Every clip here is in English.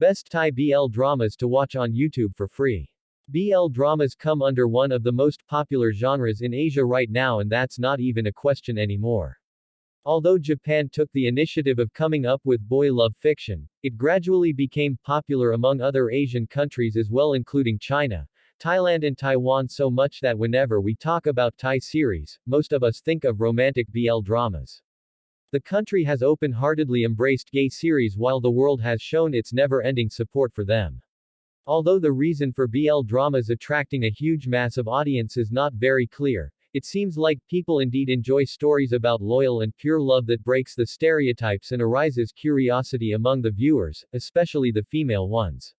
Best Thai BL dramas to watch on YouTube for free. BL dramas come under one of the most popular genres in Asia right now, and that's not even a question anymore. Although Japan took the initiative of coming up with boy love fiction, it gradually became popular among other Asian countries as well, including China, Thailand and Taiwan, so much that whenever we talk about Thai series, most of us think of romantic BL dramas. The country has open-heartedly embraced gay series while the world has shown its never-ending support for them. Although the reason for BL dramas attracting a huge mass of audience is not very clear, it seems like people indeed enjoy stories about loyal and pure love that breaks the stereotypes and arouses curiosity among the viewers, especially the female ones.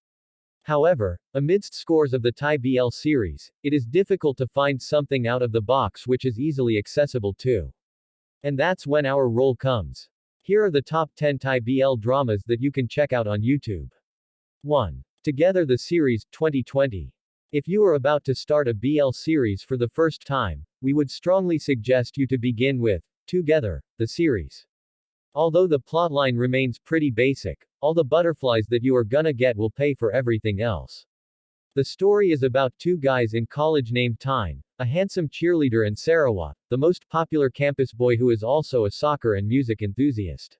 However, amidst scores of the Thai BL series, it is difficult to find something out of the box which is easily accessible too. And that's when our role comes. Here are the top 10 Thai BL dramas that you can check out on YouTube. 1. Together the Series, 2020. If you are about to start a BL series for the first time, we would strongly suggest you to begin with Together, the series. Although the plotline remains pretty basic, all the butterflies that you are gonna get will pay for everything else. The story is about two guys in college named Tyne, a handsome cheerleader, and Sarawat, the most popular campus boy who is also a soccer and music enthusiast.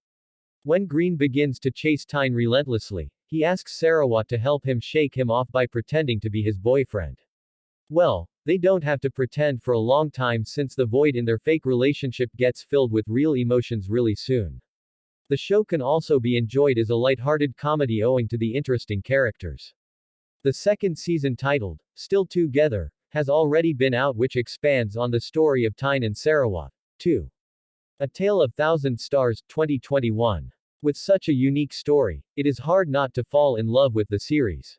When Green begins to chase Tyne relentlessly, he asks Sarawat to help him shake him off by pretending to be his boyfriend. Well, they don't have to pretend for a long time since the void in their fake relationship gets filled with real emotions really soon. The show can also be enjoyed as a light-hearted comedy owing to the interesting characters. The second season, titled Still Together, has already been out, which expands on the story of Tyne and Sarawat. 2. A Tale of Thousand Stars, 2021. With such a unique story, it is hard not to fall in love with the series.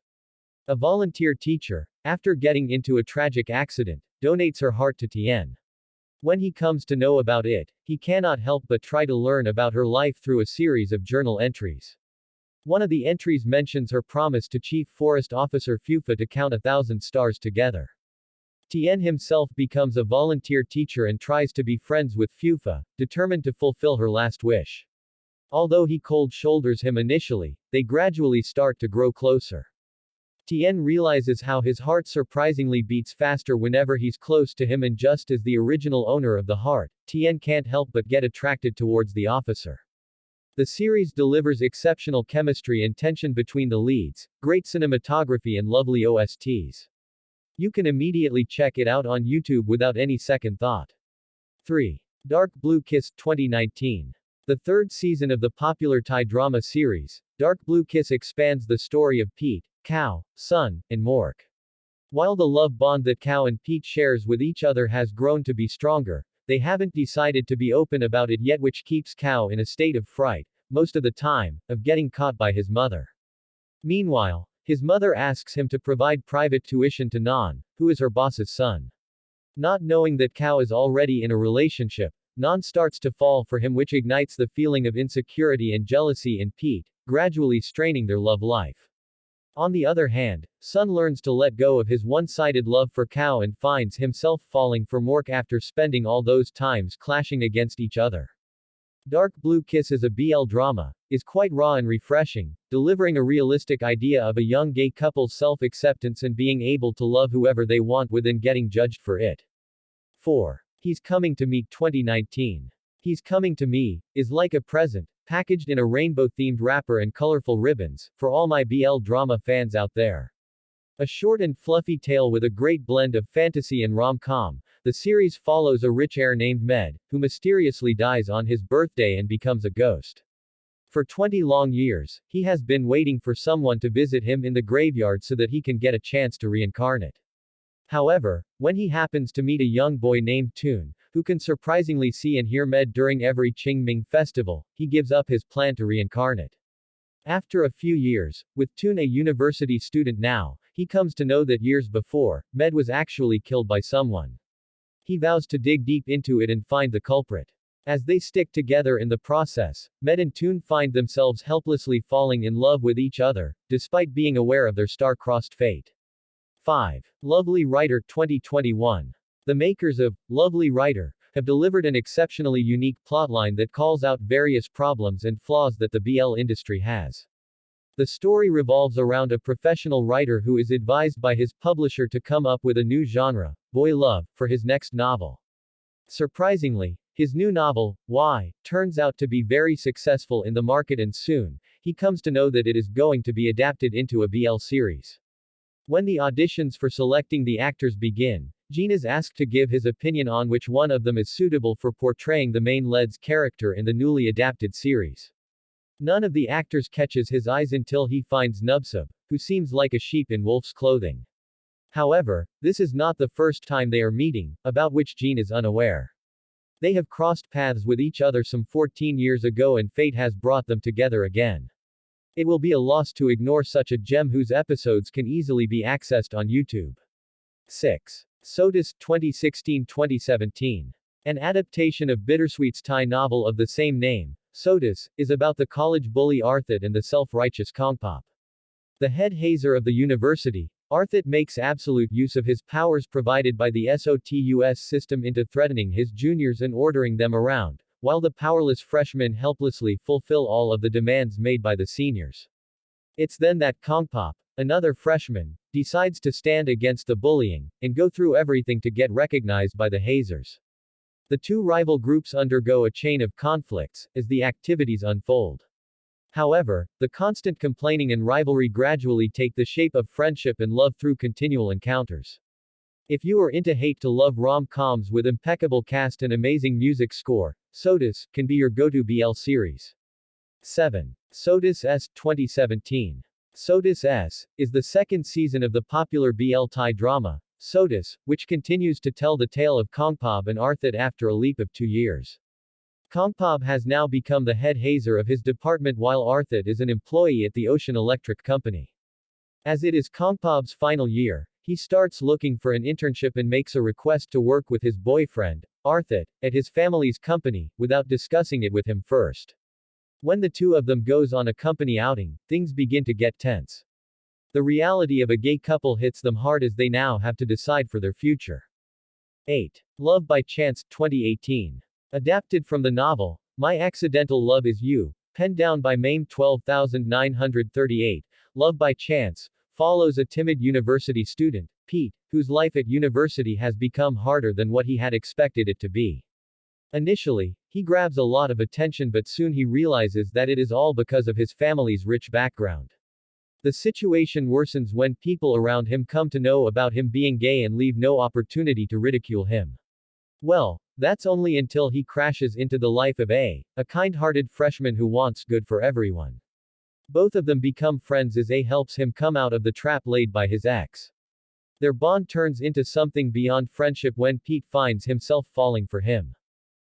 A volunteer teacher, after getting into a tragic accident, donates her heart to Tien. When he comes to know about it, he cannot help but try to learn about her life through a series of journal entries. One of the entries mentions her promise to Chief Forest Officer Fufa to count 1,000 stars together. Tien himself becomes a volunteer teacher and tries to be friends with Fufa, determined to fulfill her last wish. Although he cold shoulders him initially, they gradually start to grow closer. Tien realizes how his heart surprisingly beats faster whenever he's close to him, and just as the original owner of the heart, Tien can't help but get attracted towards the officer. The series delivers exceptional chemistry and tension between the leads, great cinematography and lovely OSTs. You can immediately check it out on YouTube without any second thought. 3. Dark Blue Kiss, 2019. The third season of the popular Thai drama series, Dark Blue Kiss, expands the story of Pete, Kao, Sun, and Mork. While the love bond that Kao and Pete shares with each other has grown to be stronger, they haven't decided to be open about it yet, which keeps Kao in a state of fright, most of the time, of getting caught by his mother. Meanwhile, his mother asks him to provide private tuition to Nan, who is her boss's son. Not knowing that Kao is already in a relationship, Nan starts to fall for him, which ignites the feeling of insecurity and jealousy in Pete, gradually straining their love life. On the other hand, Sun learns to let go of his one-sided love for Kao and finds himself falling for Mork after spending all those times clashing against each other. Dark Blue Kiss as a BL drama is quite raw and refreshing, delivering a realistic idea of a young gay couple's self-acceptance and being able to love whoever they want within getting judged for it. 4. He's Coming to Me, 2019. He's Coming to Me is like a present, packaged in a rainbow-themed wrapper and colorful ribbons, for all my BL drama fans out there. A short and fluffy tale with a great blend of fantasy and rom-com, the series follows a rich heir named Med, who mysteriously dies on his birthday and becomes a ghost. For 20 long years, he has been waiting for someone to visit him in the graveyard so that he can get a chance to reincarnate. However, when he happens to meet a young boy named Toon, who can surprisingly see and hear Med during every Qingming festival, he gives up his plan to reincarnate. After a few years, with Toon a university student now, he comes to know that years before, Med was actually killed by someone. He vows to dig deep into it and find the culprit. As they stick together in the process, Med and Toon find themselves helplessly falling in love with each other, despite being aware of their star-crossed fate. 5. Lovely Writer, 2021. The makers of Lovely Writer have delivered an exceptionally unique plotline that calls out various problems and flaws that the BL industry has. The story revolves around a professional writer who is advised by his publisher to come up with a new genre, boy love, for his next novel. Surprisingly, his new novel, Y, turns out to be very successful in the market and soon, he comes to know that it is going to be adapted into a BL series. When the auditions for selecting the actors begin, Gene is asked to give his opinion on which one of them is suitable for portraying the main lead's character in the newly adapted series. None of the actors catches his eyes until he finds Nubsub, who seems like a sheep in wolf's clothing. However, this is not the first time they are meeting, about which Gene is unaware. They have crossed paths with each other some 14 years ago and fate has brought them together again. It will be a loss to ignore such a gem whose episodes can easily be accessed on YouTube. 6. Sotis, 2016-2017. An adaptation of Bittersweet's Thai novel of the same name, Sotis, is about the college bully Arthit and the self-righteous Kongpop. The head hazer of the university, Arthit makes absolute use of his powers provided by the Sotus system into threatening his juniors and ordering them around, while the powerless freshmen helplessly fulfill all of the demands made by the seniors. It's then that Kongpop, another freshman, decides to stand against the bullying, and go through everything to get recognized by the hazers. The two rival groups undergo a chain of conflicts, as the activities unfold. However, the constant complaining and rivalry gradually take the shape of friendship and love through continual encounters. If you are into hate-to-love rom-coms with impeccable cast and amazing music score, Sotis can be your go-to BL series. 7. Sotis S, 2017. Sotis S is the second season of the popular BL Thai drama, Sotis, which continues to tell the tale of Kongpop and Arthit after a leap of 2 years. Kongpop has now become the head hazer of his department while Arthit is an employee at the Ocean Electric Company. As it is Kongpop's final year, he starts looking for an internship and makes a request to work with his boyfriend, Arthit, at his family's company, without discussing it with him first. When the two of them goes on a company outing, things begin to get tense. The reality of a gay couple hits them hard as they now have to decide for their future. 8. Love by Chance, 2018. Adapted from the novel, My Accidental Love Is You, penned down by Mame 12938, Love by Chance, follows a timid university student, Pete, whose life at university has become harder than what he had expected it to be. Initially, he grabs a lot of attention but soon he realizes that it is all because of his family's rich background. The situation worsens when people around him come to know about him being gay and leave no opportunity to ridicule him. Well, that's only until he crashes into the life of a kind-hearted freshman who wants good for everyone. Both of them become friends as A helps him come out of the trap laid by his ex. Their bond turns into something beyond friendship when Pete finds himself falling for him.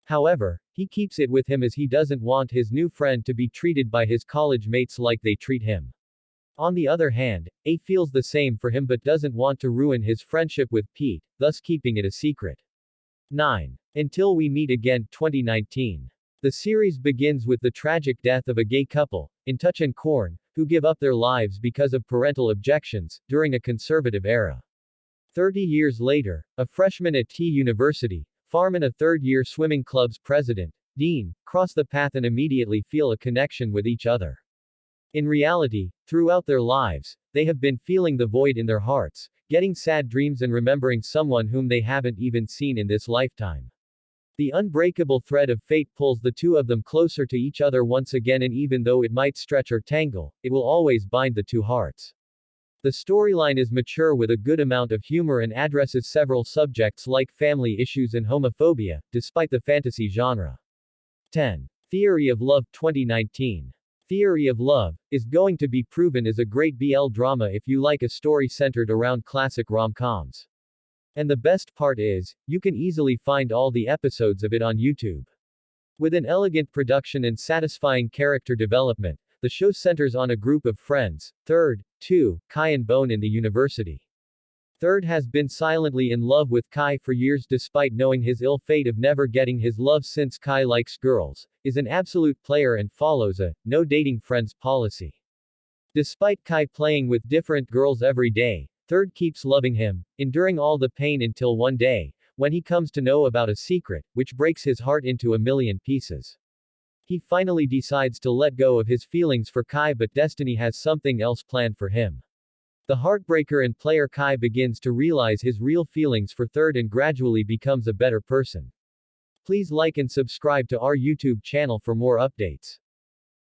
However, he keeps it with him as he doesn't want his new friend to be treated by his college mates like they treat him. On the other hand, A feels the same for him but doesn't want to ruin his friendship with Pete, thus keeping it a secret. 9. Until We Meet Again, 2019. The series begins with the tragic death of a gay couple, In Touch and Korn, who give up their lives because of parental objections, during a conservative era. 30 years later, a freshman at T University, Farm and a third-year swimming club's president, Dean, cross the path and immediately feel a connection with each other. In reality, throughout their lives, they have been feeling the void in their hearts, getting sad dreams and remembering someone whom they haven't even seen in this lifetime. The unbreakable thread of fate pulls the two of them closer to each other once again, and even though it might stretch or tangle, it will always bind the two hearts. The storyline is mature with a good amount of humor and addresses several subjects like family issues and homophobia, despite the fantasy genre. 10. Theory of Love, 2019. Theory of Love is going to be proven as a great BL drama if you like a story centered around classic rom-coms. And the best part is, you can easily find all the episodes of it on YouTube. With an elegant production and satisfying character development, the show centers on a group of friends, Kai and Bone in the university. Third has been silently in love with Kai for years despite knowing his ill fate of never getting his love since Kai likes girls, is an absolute player and follows a no dating friends policy. Despite Kai playing with different girls every day, Third keeps loving him, enduring all the pain until one day, when he comes to know about a secret, which breaks his heart into a million pieces. He finally decides to let go of his feelings for Kai, but destiny has something else planned for him. The heartbreaker and player Kai begins to realize his real feelings for Third and gradually becomes a better person. Please like and subscribe to our YouTube channel for more updates.